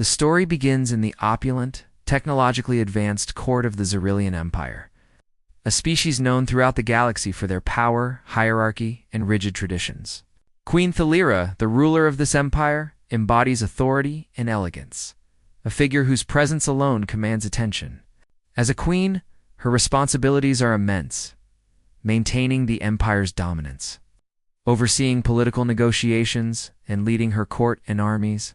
story begins in the opulent, technologically advanced court of the Xyrillian Empire, a species known throughout the galaxy for their power, hierarchy, and rigid traditions. Queen Thalira, the ruler of this empire, embodies authority and elegance, a figure whose presence alone commands attention. As a queen, her responsibilities are immense, maintaining the empire's dominance, overseeing political negotiations, and leading her court and armies.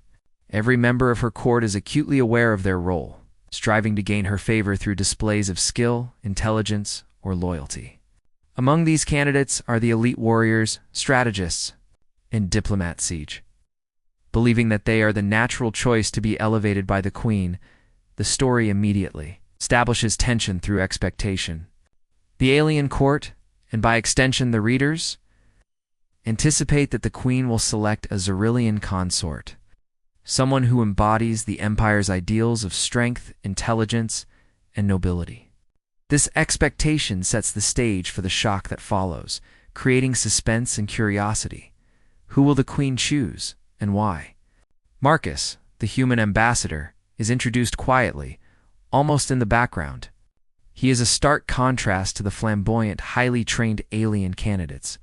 Every member of her court is acutely aware of their role, striving to gain her favor through displays of skill, intelligence, or loyalty. Among these candidates are the elite warriors, strategists, and diplomat siege. Believing that they are the natural choice to be elevated by the queen, the story immediately establishes tension through expectation. The alien court, and by extension the readers, anticipate that the queen will select a Xyrillian consort, someone who embodies the empire's ideals of strength, intelligence, and nobility. This expectation sets the stage for the shock that follows, creating suspense and curiosity. Who will the queen choose, and why? Marcus, the human ambassador, is introduced quietly, almost in the background. He is a stark contrast to the flamboyant, highly trained alien candidates.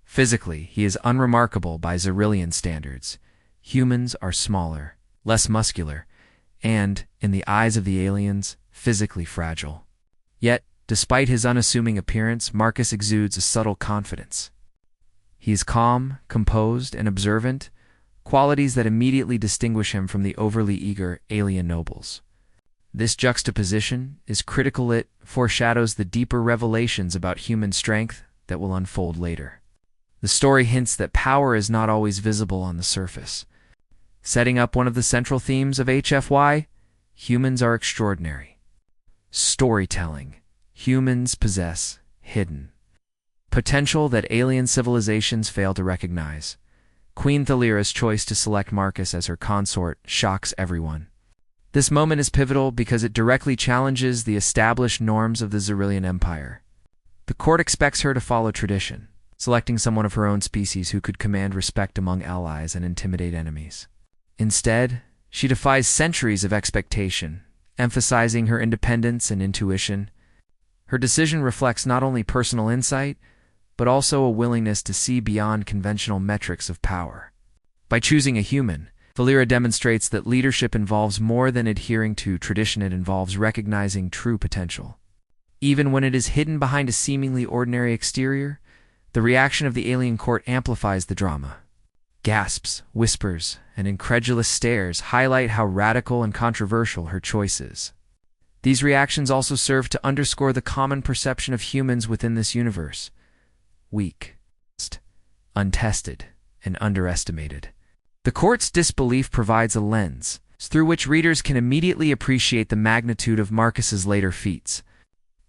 Physically, he is unremarkable by Xyrillian standards. Humans are smaller, less muscular, and, in the eyes of the aliens, physically fragile. Yet, despite his unassuming appearance, Marcus exudes a subtle confidence. He is calm, composed, and observant, qualities that immediately distinguish him from the overly eager alien nobles. This juxtaposition is critical. It foreshadows the deeper revelations about human strength that will unfold later. The story hints that power is not always visible on the surface. Setting up one of the central themes of HFY, humans are extraordinary. Storytelling. Humans possess hidden potential that alien civilizations fail to recognize. Queen Thalira's choice to select Marcus as her consort shocks everyone. This moment is pivotal because it directly challenges the established norms of the Xyrillian Empire. The court expects her to follow tradition, selecting someone of her own species who could command respect among allies and intimidate enemies. Instead, she defies centuries of expectation, emphasizing her independence and intuition. Her decision reflects not only personal insight, but also a willingness to see beyond conventional metrics of power. By choosing a human, Thalira demonstrates that leadership involves more than adhering to tradition. It involves recognizing true potential. Even when it is hidden behind a seemingly ordinary exterior, the reaction of the alien court amplifies the drama. Gasps, whispers, and incredulous stares highlight how radical and controversial her choice is. These reactions also serve to underscore the common perception of humans within this universe: weak, untested, and underestimated. The court's disbelief provides a lens through which readers can immediately appreciate the magnitude of Marcus's later feats.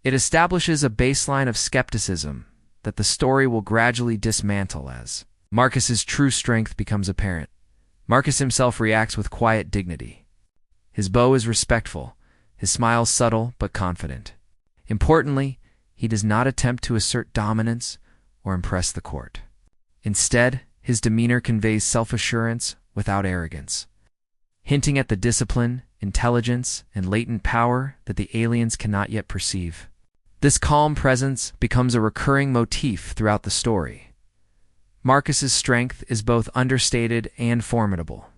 It establishes a baseline of skepticism that the story will gradually dismantle as Marcus's true strength becomes apparent. Marcus himself reacts with quiet dignity. His bow is respectful, his smile subtle but confident. Importantly, he does not attempt to assert dominance or impress the court. Instead, his demeanor conveys self-assurance without arrogance, hinting at the discipline, intelligence, and latent power that the aliens cannot yet perceive. This calm presence becomes a recurring motif throughout the story. Marcus's strength is both understated and formidable,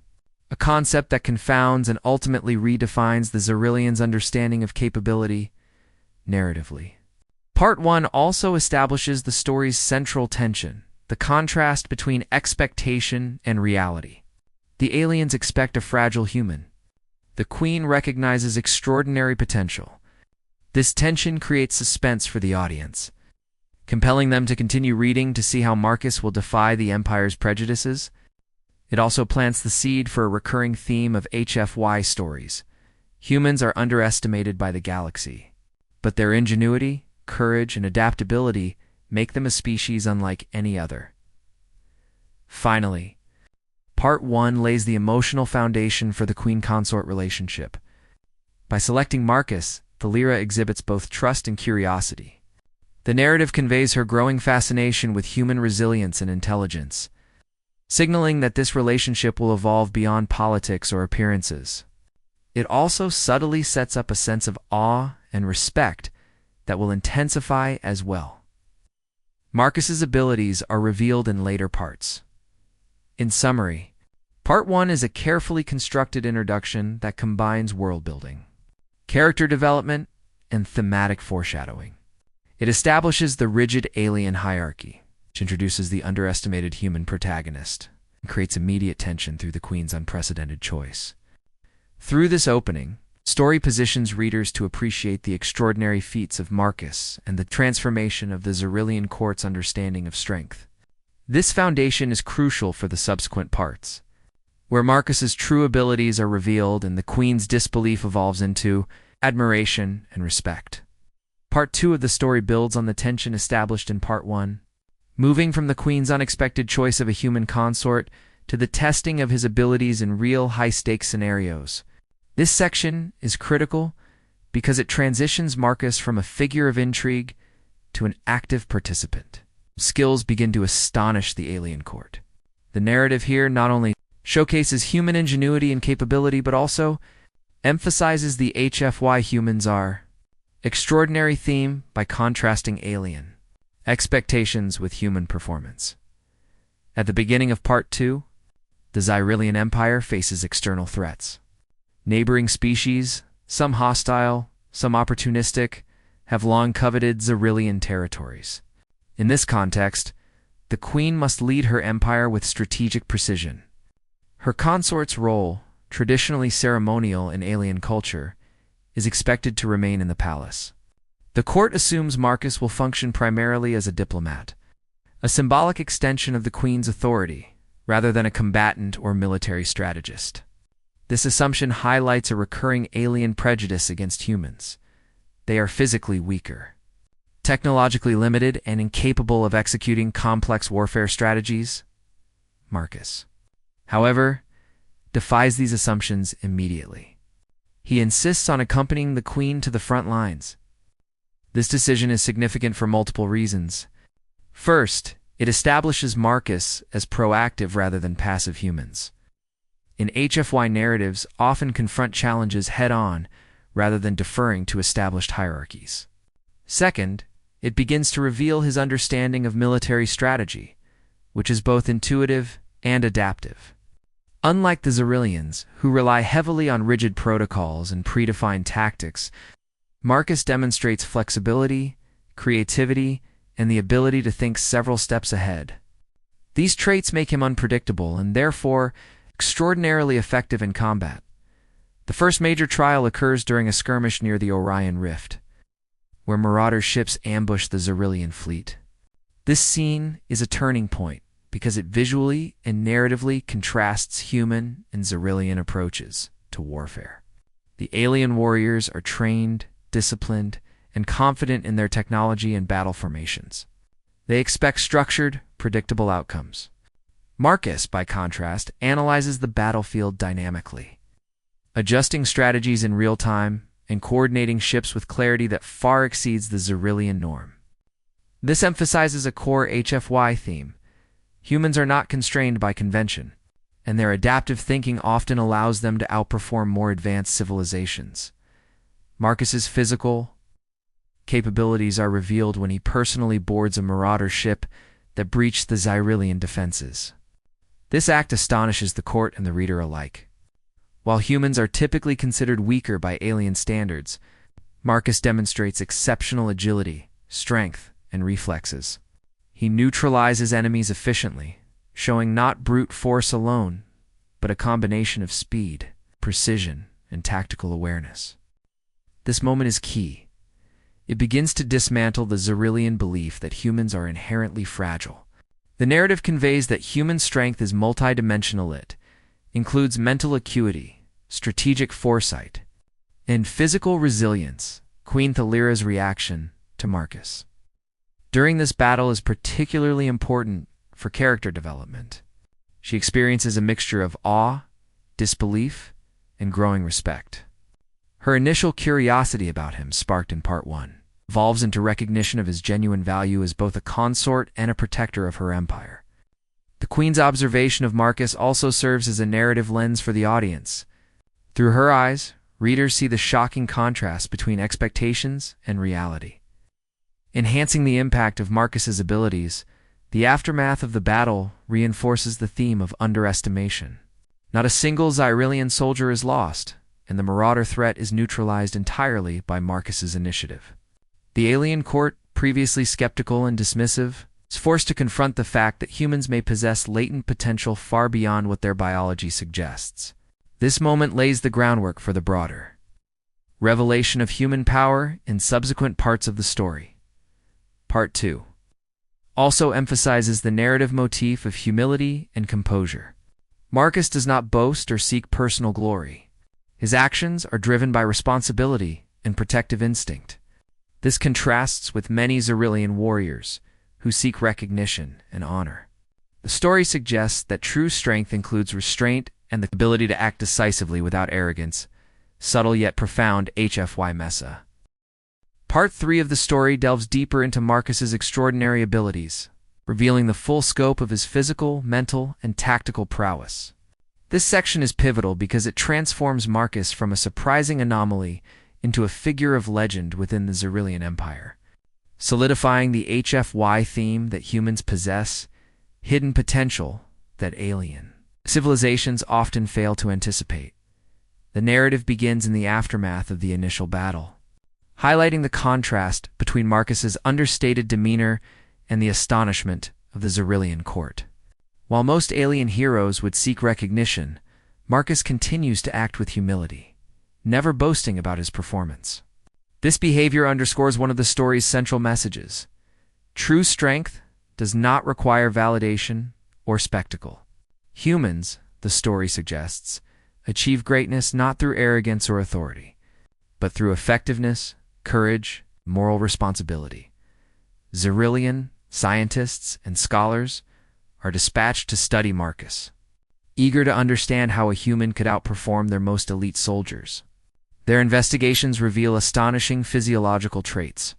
a concept that confounds and ultimately redefines the Xyrillians' understanding of capability narratively. Part 1 also establishes the story's central tension, the contrast between expectation and reality. The aliens expect a fragile human. The queen recognizes extraordinary potential. This tension creates suspense for the audience, compelling them to continue reading to see how Marcus will defy the Empire's prejudices. It also plants the seed for a recurring theme of HFY stories. Humans are underestimated by the galaxy, but their ingenuity, courage, and adaptability make them a species unlike any other. Finally, Part 1 lays the emotional foundation for the queen-consort relationship. By selecting Marcus, Thalira exhibits both trust and curiosity. The narrative conveys her growing fascination with human resilience and intelligence, signaling that this relationship will evolve beyond politics or appearances. it also subtly sets up a sense of awe and respect that will intensify as well. Marcus's abilities are revealed in later parts. In summary, Part 1 is a carefully constructed introduction that combines world-building, character development, and thematic foreshadowing. It establishes the rigid alien hierarchy, which introduces the underestimated human protagonist, and creates immediate tension through the Queen's unprecedented choice. Through this opening, story positions readers to appreciate the extraordinary feats of Marcus and the transformation of the Xyrillian court's understanding of strength. This foundation is crucial for the subsequent parts, where Marcus's true abilities are revealed and the Queen's disbelief evolves into admiration and respect. Part 2 of the story builds on the tension established in Part 1, moving from the Queen's unexpected choice of a human consort to the testing of his abilities in real high-stakes scenarios. This section is critical because it transitions Marcus from a figure of intrigue to an active participant. Skills begin to astonish the alien court. The narrative here not only showcases human ingenuity and capability, but also emphasizes the HFY humans are extraordinary theme by contrasting alien expectations with human performance. At the beginning of Part 2, the Xyrillian Empire faces external threats. Neighboring species, some hostile, some opportunistic, have long coveted Xyrillian territories. In this context, the Queen must lead her empire with strategic precision. Her consort's role, traditionally ceremonial in alien culture, is expected to remain in the palace. The court assumes Marcus will function primarily as a diplomat, a symbolic extension of the Queen's authority, rather than a combatant or military strategist. This assumption highlights a recurring alien prejudice against humans. They are physically weaker, technologically limited, and incapable of executing complex warfare strategies. Marcus, however, defies these assumptions immediately. He insists on accompanying the Queen to the front lines. This decision is significant for multiple reasons. First, it establishes Marcus as proactive rather than passive humans. In HFY narratives often confront challenges head-on rather than deferring to established hierarchies. Second, it begins to reveal his understanding of military strategy, which is both intuitive and adaptive. Unlike the Xyrillians, who rely heavily on rigid protocols and predefined tactics, Marcus demonstrates flexibility, creativity, and the ability to think several steps ahead. These traits make him unpredictable and therefore extraordinarily effective in combat. The first major trial occurs during a skirmish near the Orion Rift, where Marauder ships ambush the Xyrillian fleet. This scene is a turning point because it visually and narratively contrasts human and Xyrillian approaches to warfare. The alien warriors are trained, disciplined, and confident in their technology and battle formations. They expect structured, predictable outcomes. Marcus, by contrast, analyzes the battlefield dynamically, adjusting strategies in real time and coordinating ships with clarity that far exceeds the Xyrillian norm. This emphasizes a core HFY theme. Humans are not constrained by convention, and their adaptive thinking often allows them to outperform more advanced civilizations. Marcus's physical capabilities are revealed when he personally boards a Marauder ship that breached the Xyrillian defenses. This act astonishes the court and the reader alike. While humans are typically considered weaker by alien standards, Marcus demonstrates exceptional agility, strength, and reflexes. He neutralizes enemies efficiently, showing not brute force alone, but a combination of speed, precision, and tactical awareness. This moment is key. It begins to dismantle the Xyrillian belief that humans are inherently fragile. The narrative conveys that human strength is multidimensional. It includes mental acuity, strategic foresight, and physical resilience. Queen Thalira's reaction to Marcus during this battle is particularly important for character development. She experiences a mixture of awe, disbelief, and growing respect. Her initial curiosity about him, sparked in Part 1, evolves into recognition of his genuine value as both a consort and a protector of her empire. The Queen's observation of Marcus also serves as a narrative lens for the audience. Through her eyes, readers see the shocking contrast between expectations and reality. Enhancing the impact of Marcus's abilities, the aftermath of the battle reinforces the theme of underestimation. Not a single Xyrillian soldier is lost, and the marauder threat is neutralized entirely by Marcus's initiative. The alien court, previously skeptical and dismissive, is forced to confront the fact that humans may possess latent potential far beyond what their biology suggests. This moment lays the groundwork for the broader revelation of human power in subsequent parts of the story. Part 2 also emphasizes the narrative motif of humility and composure. Marcus does not boast or seek personal glory. His actions are driven by responsibility and protective instinct. This contrasts with many Xyrillian warriors who seek recognition and honor. The story suggests that true strength includes restraint and the ability to act decisively without arrogance, subtle yet profound HFY mesa. Part 3 of the story delves deeper into Marcus's extraordinary abilities, revealing the full scope of his physical, mental, and tactical prowess. This section is pivotal because it transforms Marcus from a surprising anomaly into a figure of legend within the Xyrillian Empire, solidifying the HFY theme that humans possess, hidden potential that alien civilizations often fail to anticipate. The narrative begins in the aftermath of the initial battle, highlighting the contrast between Marcus's understated demeanor and the astonishment of the Xyrillian court. While most alien heroes would seek recognition, Marcus continues to act with humility, never boasting about his performance. This behavior underscores one of the story's central messages. True strength does not require validation or spectacle. Humans, the story suggests, achieve greatness not through arrogance or authority, but through effectiveness, courage, moral responsibility. Xyrillian scientists and scholars are dispatched to study Marcus, eager to understand how a human could outperform their most elite soldiers. Their investigations reveal astonishing physiological traits.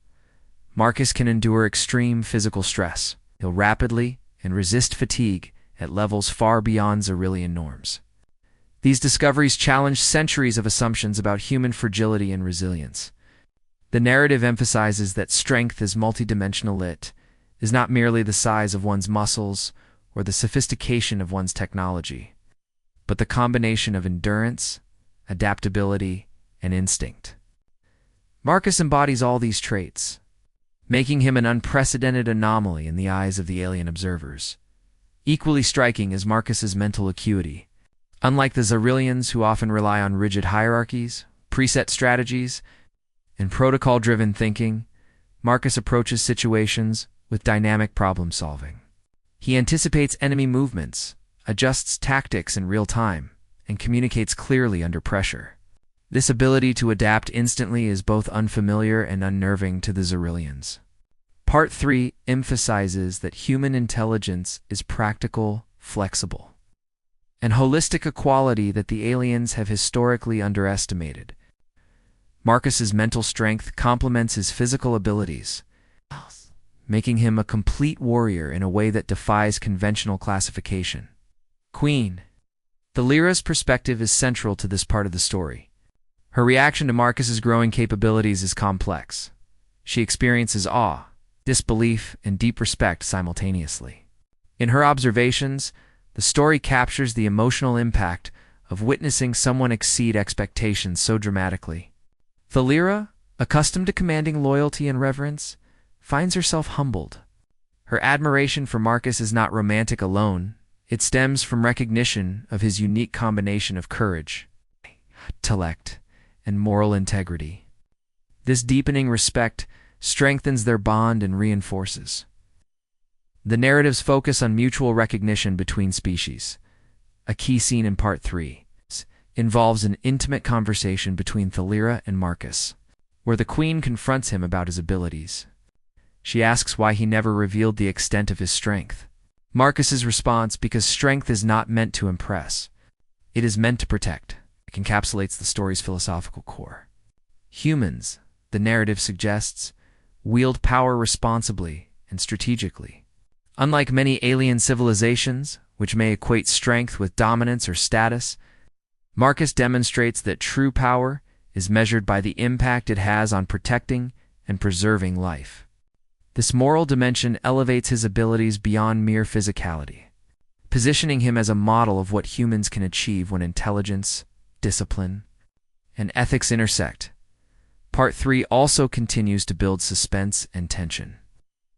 Marcus can endure extreme physical stress, heal rapidly, and resist fatigue at levels far beyond Xyrillian norms. These discoveries challenge centuries of assumptions about human fragility and resilience. The narrative emphasizes that strength is multidimensional. It is not merely the size of one's muscles or the sophistication of one's technology, but the combination of endurance, adaptability, and instinct. Marcus embodies all these traits, making him an unprecedented anomaly in the eyes of the alien observers. Equally striking is Marcus's mental acuity. Unlike the Xyrillians, who often rely on rigid hierarchies, preset strategies, and protocol-driven thinking, Marcus approaches situations with dynamic problem-solving. He anticipates enemy movements, adjusts tactics in real time, and communicates clearly under pressure. This ability to adapt instantly is both unfamiliar and unnerving to the Xyrillians. Part 3 emphasizes that human intelligence is practical, flexible, and holistic, a quality that the aliens have historically underestimated. Marcus's mental strength complements his physical abilities, making him a complete warrior in a way that defies conventional classification. Queen Thalira's perspective is central to this part of the story. Her reaction to Marcus's growing capabilities is complex. She experiences awe, disbelief, and deep respect simultaneously. In her observations, the story captures the emotional impact of witnessing someone exceed expectations so dramatically. Thalira, accustomed to commanding loyalty and reverence, finds herself humbled. Her admiration for Marcus is not romantic alone. It stems from recognition of his unique combination of courage, intellect, and moral integrity. This deepening respect strengthens their bond and reinforces the narrative's focus on mutual recognition between species. A key scene in Part 3 involves an intimate conversation between Thalira and Marcus, where the Queen confronts him about his abilities. She asks why he never revealed the extent of his strength. Marcus's response, because strength is not meant to impress, it is meant to protect, encapsulates the story's philosophical core. Humans, the narrative suggests, wield power responsibly and strategically. Unlike many alien civilizations, which may equate strength with dominance or status, Marcus demonstrates that true power is measured by the impact it has on protecting and preserving life. This moral dimension elevates his abilities beyond mere physicality, positioning him as a model of what humans can achieve when intelligence, discipline, and ethics intersect. Part 3 also continues to build suspense and tension,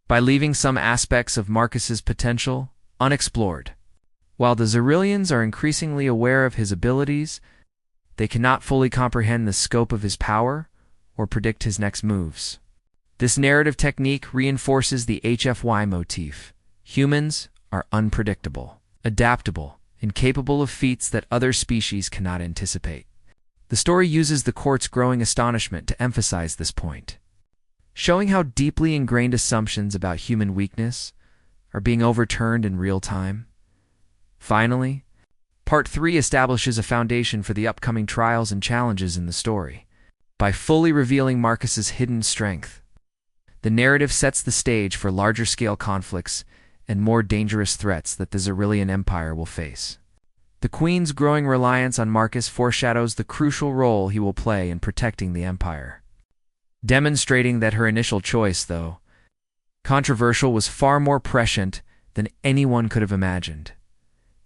by leaving some aspects of Marcus's potential unexplored. While the Xyrillians are increasingly aware of his abilities, they cannot fully comprehend the scope of his power or predict his next moves. This narrative technique reinforces the HFY motif. Humans are unpredictable, adaptable, and capable of feats that other species cannot anticipate. The story uses the court's growing astonishment to emphasize this point, showing how deeply ingrained assumptions about human weakness are being overturned in real time. Finally, Part 3 establishes a foundation for the upcoming trials and challenges in the story. By fully revealing Marcus's hidden strength, the narrative sets the stage for larger-scale conflicts and more dangerous threats that the Xyrillian Empire will face. The Queen's growing reliance on Marcus foreshadows the crucial role he will play in protecting the Empire, demonstrating that her initial choice, though controversial, was far more prescient than anyone could have imagined.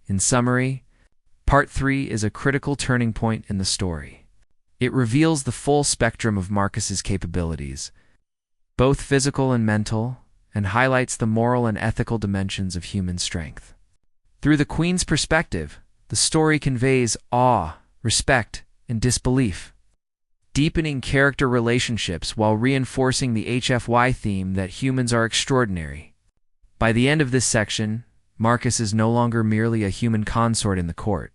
In summary, Part 3 is a critical turning point in the story. It reveals the full spectrum of Marcus's capabilities, both physical and mental, and highlights the moral and ethical dimensions of human strength. Through the Queen's perspective, the story conveys awe, respect, and disbelief, deepening character relationships while reinforcing the HFY theme that humans are extraordinary. By the end of this section, Marcus is no longer merely a human consort in the court.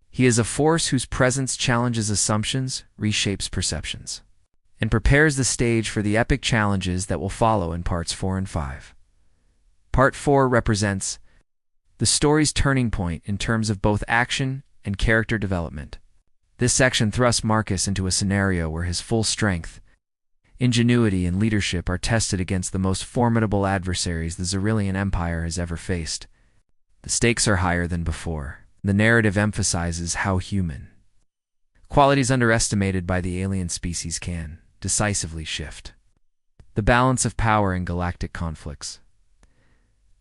He is a force whose presence challenges assumptions, reshapes perceptions, and prepares the stage for the epic challenges that will follow in Parts 4 and 5. Part 4 represents the story's turning point in terms of both action and character development. This section thrusts Marcus into a scenario where his full strength, ingenuity, and leadership are tested against the most formidable adversaries the Xyrillian Empire has ever faced. The stakes are higher than before. The narrative emphasizes how human qualities underestimated by the alien species can decisively shift the balance of power in galactic conflicts.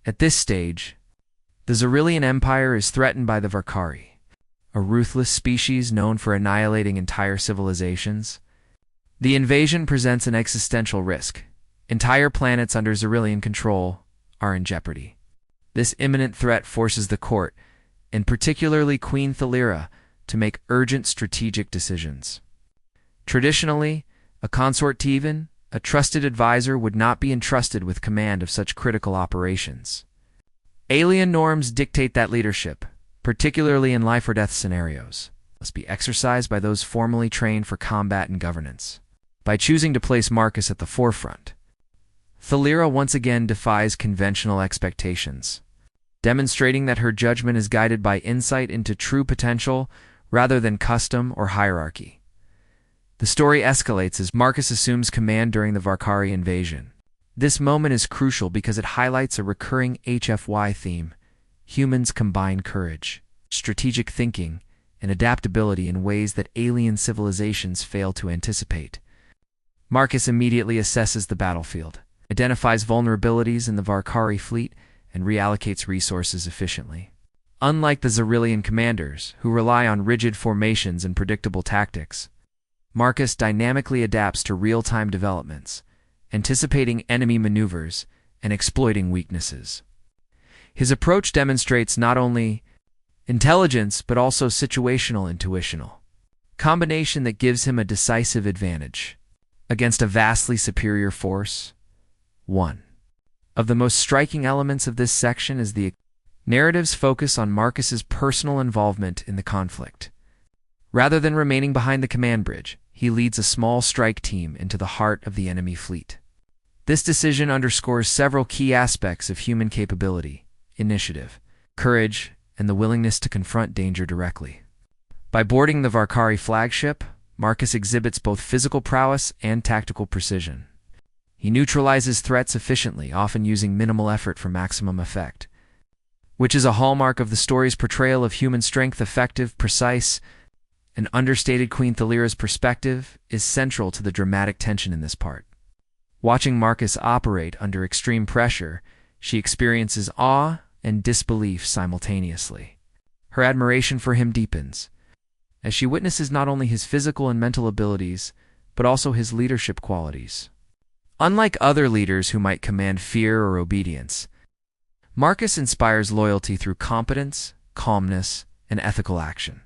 At this stage, the Xyrillian Empire is threatened by the Varkari, a ruthless species known for annihilating entire civilizations. The invasion presents an existential risk. Entire planets under Xyrillian control are in jeopardy. This imminent threat forces the court, and particularly Queen Thalira, to make urgent strategic decisions. Traditionally, a consort Tevan, a trusted advisor, would not be entrusted with command of such critical operations. Alien norms dictate that leadership, particularly in life-or-death scenarios, must be exercised by those formally trained for combat and governance. By choosing to place Marcus at the forefront, Thalira once again defies conventional expectations, demonstrating that her judgment is guided by insight into true potential rather than custom or hierarchy. The story escalates as Marcus assumes command during the Varkari invasion. This moment is crucial because it highlights a recurring HFY theme. Humans combine courage, strategic thinking, and adaptability in ways that alien civilizations fail to anticipate. Marcus immediately assesses the battlefield, identifies vulnerabilities in the Varkari fleet, and reallocates resources efficiently. Unlike the Xyrillian commanders, who rely on rigid formations and predictable tactics, Marcus dynamically adapts to real-time developments, anticipating enemy maneuvers and exploiting weaknesses. His approach demonstrates not only intelligence but also situational intuitional combination that gives him a decisive advantage against a vastly superior force. 1. Of the most striking elements of this section is the narrative's focus on Marcus's personal involvement in the conflict. Rather than remaining behind the command bridge, he leads a small strike team into the heart of the enemy fleet. This decision underscores several key aspects of human capability: initiative, courage, and the willingness to confront danger directly. By boarding the Varkari flagship, Marcus exhibits both physical prowess and tactical precision. He neutralizes threats efficiently, often using minimal effort for maximum effect, which is a hallmark of the story's portrayal of human strength: effective, precise, An understated Queen Thalira's perspective is central to the dramatic tension in this part. Watching Marcus operate under extreme pressure, she experiences awe and disbelief simultaneously. Her admiration for him deepens, as she witnesses not only his physical and mental abilities, but also his leadership qualities. Unlike other leaders who might command fear or obedience, Marcus inspires loyalty through competence, calmness, and ethical action.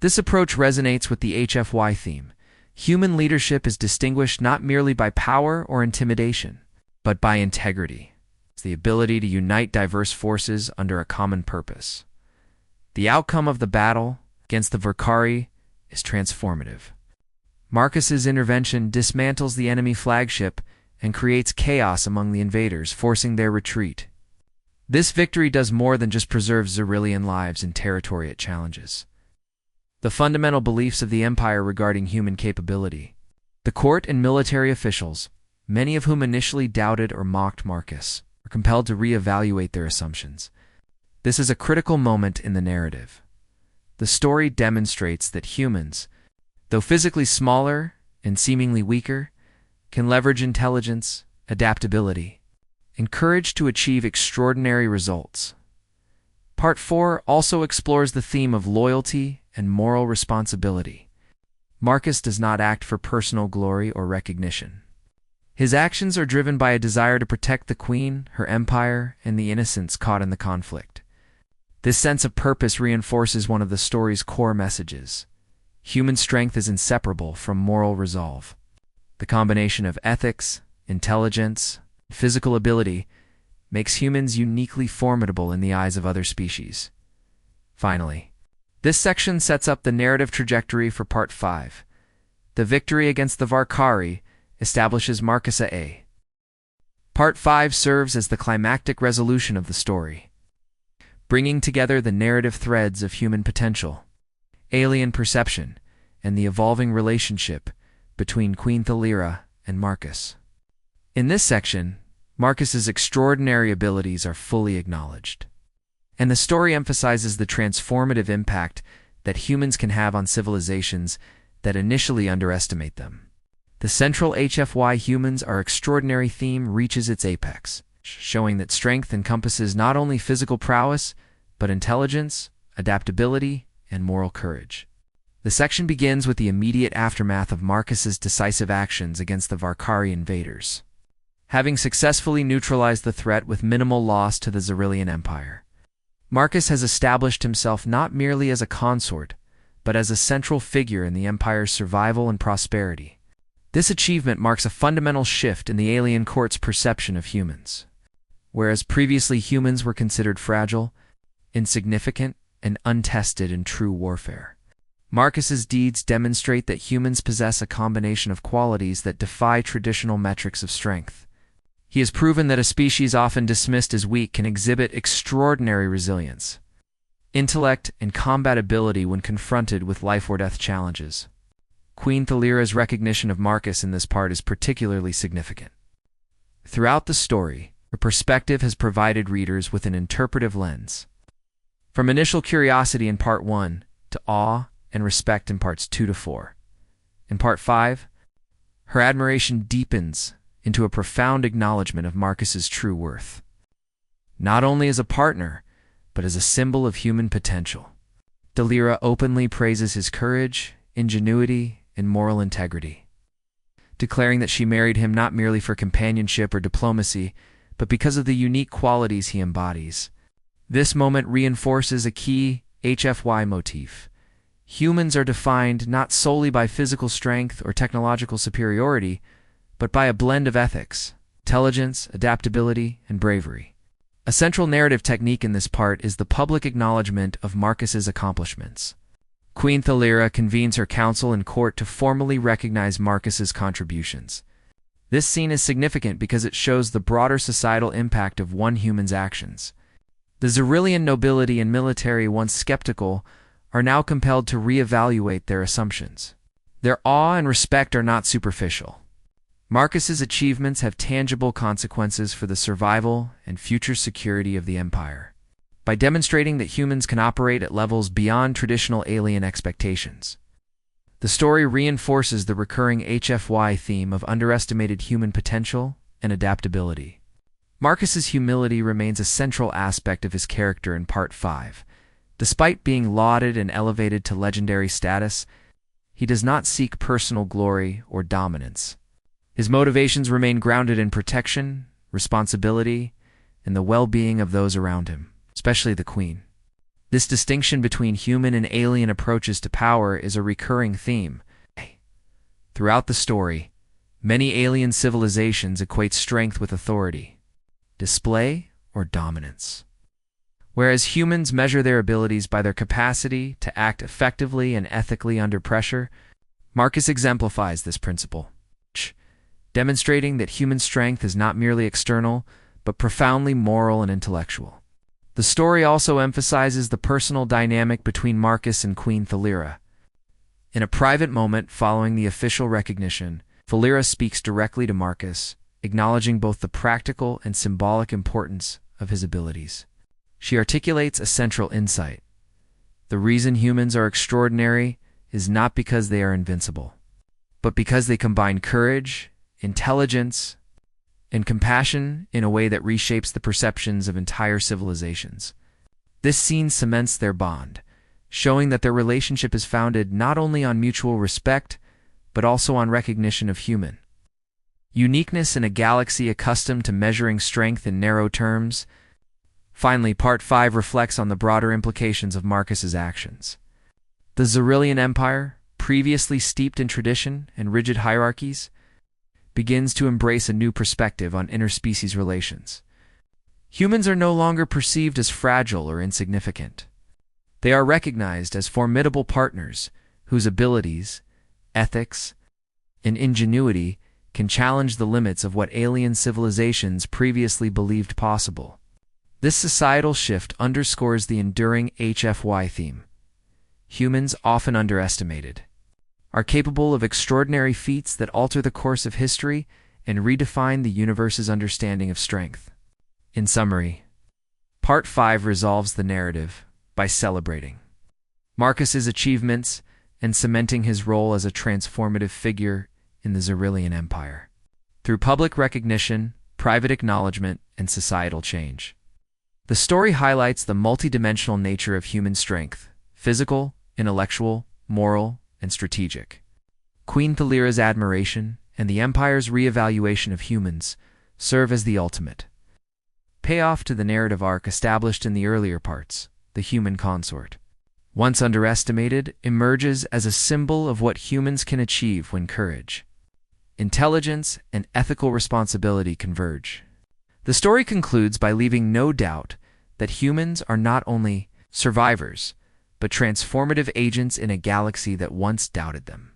This approach resonates with the HFY theme. Human leadership is distinguished not merely by power or intimidation, but by integrity. It's the ability to unite diverse forces under a common purpose. The outcome of the battle against the Varkari is transformative. Marcus's intervention dismantles the enemy flagship and creates chaos among the invaders, forcing their retreat. This victory does more than just preserve Xyrillian lives and territory it challenges the fundamental beliefs of the Empire regarding human capability. The court and military officials, many of whom initially doubted or mocked Marcus, are compelled to reevaluate their assumptions. This is a critical moment in the narrative. The story demonstrates that humans, though physically smaller and seemingly weaker, can leverage intelligence, adaptability, and courage to achieve extraordinary results. Part 4 also explores the theme of loyalty and moral responsibility. Marcus does not act for personal glory or recognition. His actions are driven by a desire to protect the queen, her empire, and the innocents caught in the conflict. This sense of purpose reinforces one of the story's core messages. Human strength is inseparable from moral resolve. The combination of ethics, intelligence, and physical ability makes humans uniquely formidable in the eyes of other species. Finally, this section sets up the narrative trajectory for Part 5. The victory against the Varkari establishes Marcus A. Part 5 serves as the climactic resolution of the story, bringing together the narrative threads of human potential, alien perception, and the evolving relationship between Queen Thalira and Marcus. In this section, Marcus's extraordinary abilities are fully acknowledged, and the story emphasizes the transformative impact that humans can have on civilizations that initially underestimate them. The central HFY humans are extraordinary theme reaches its apex, showing that strength encompasses not only physical prowess, but intelligence, adaptability, and moral courage. The section begins with the immediate aftermath of Marcus's decisive actions against the Varkari invaders, having successfully neutralized the threat with minimal loss to the Xyrillian Empire. Marcus has established himself not merely as a consort, but as a central figure in the Empire's survival and prosperity. This achievement marks a fundamental shift in the alien court's perception of humans. Whereas previously humans were considered fragile, insignificant, and untested in true warfare, Marcus's deeds demonstrate that humans possess a combination of qualities that defy traditional metrics of strength. He has proven that a species often dismissed as weak can exhibit extraordinary resilience, intellect, and combat ability when confronted with life-or-death challenges. Queen Thalira's recognition of Marcus in this part is particularly significant. Throughout the story, her perspective has provided readers with an interpretive lens. From initial curiosity in Part 1 to awe and respect in Parts 2 to 4. In Part 5, her admiration deepens into a profound acknowledgement of Marcus's true worth, not only as a partner, but as a symbol of human potential. Thalira openly praises his courage, ingenuity, and moral integrity, declaring that she married him not merely for companionship or diplomacy, but because of the unique qualities he embodies. This moment reinforces a key HFY motif. Humans are defined not solely by physical strength or technological superiority, but by a blend of ethics, intelligence, adaptability, and bravery. A central narrative technique in this part is the public acknowledgement of Marcus's accomplishments. Queen Thalira convenes her council and court to formally recognize Marcus's contributions. This scene is significant because it shows the broader societal impact of one human's actions. The Xyrillian nobility and military, once skeptical, are now compelled to reevaluate their assumptions. Their awe and respect are not superficial. Marcus's achievements have tangible consequences for the survival and future security of the Empire, by demonstrating that humans can operate at levels beyond traditional alien expectations. The story reinforces the recurring HFY theme of underestimated human potential and adaptability. Marcus's humility remains a central aspect of his character in Part 5. Despite being lauded and elevated to legendary status, he does not seek personal glory or dominance. His motivations remain grounded in protection, responsibility, and the well-being of those around him, especially the Queen. This distinction between human and alien approaches to power is a recurring theme. Throughout the story, many alien civilizations equate strength with authority, display, or dominance. Whereas humans measure their abilities by their capacity to act effectively and ethically under pressure, Marcus exemplifies this principle, demonstrating that human strength is not merely external, but profoundly moral and intellectual. The story also emphasizes the personal dynamic between Marcus and Queen Thalira. In a private moment following the official recognition, Thalira speaks directly to Marcus, acknowledging both the practical and symbolic importance of his abilities. She articulates a central insight. The reason humans are extraordinary is not because they are invincible, but because they combine courage, intelligence, and compassion in a way that reshapes the perceptions of entire civilizations. This scene cements their bond, showing that their relationship is founded not only on mutual respect, but also on recognition of human uniqueness in a galaxy accustomed to measuring strength in narrow terms. Finally, Part 5 reflects on the broader implications of Marcus's actions. The Xyrillian Empire, previously steeped in tradition and rigid hierarchies, begins to embrace a new perspective on interspecies relations. Humans are no longer perceived as fragile or insignificant. They are recognized as formidable partners whose abilities, ethics, and ingenuity can challenge the limits of what alien civilizations previously believed possible. This societal shift underscores the enduring HFY theme. Humans, often underestimated, are capable of extraordinary feats that alter the course of history and redefine the universe's understanding of strength. In summary, Part 5 resolves the narrative by celebrating Marcus's achievements and cementing his role as a transformative figure in the Xyrillian Empire, through public recognition, private acknowledgement, and societal change. The story highlights the multidimensional nature of human strength: physical, intellectual, moral, and strategic. Queen Thalira's admiration and the Empire's re-evaluation of humans serve as the ultimate payoff to the narrative arc established in the earlier parts. The human consort, once underestimated, emerges as a symbol of what humans can achieve when courage, intelligence, and ethical responsibility converge. The story concludes by leaving no doubt that humans are not only survivors, but transformative agents in a galaxy that once doubted them.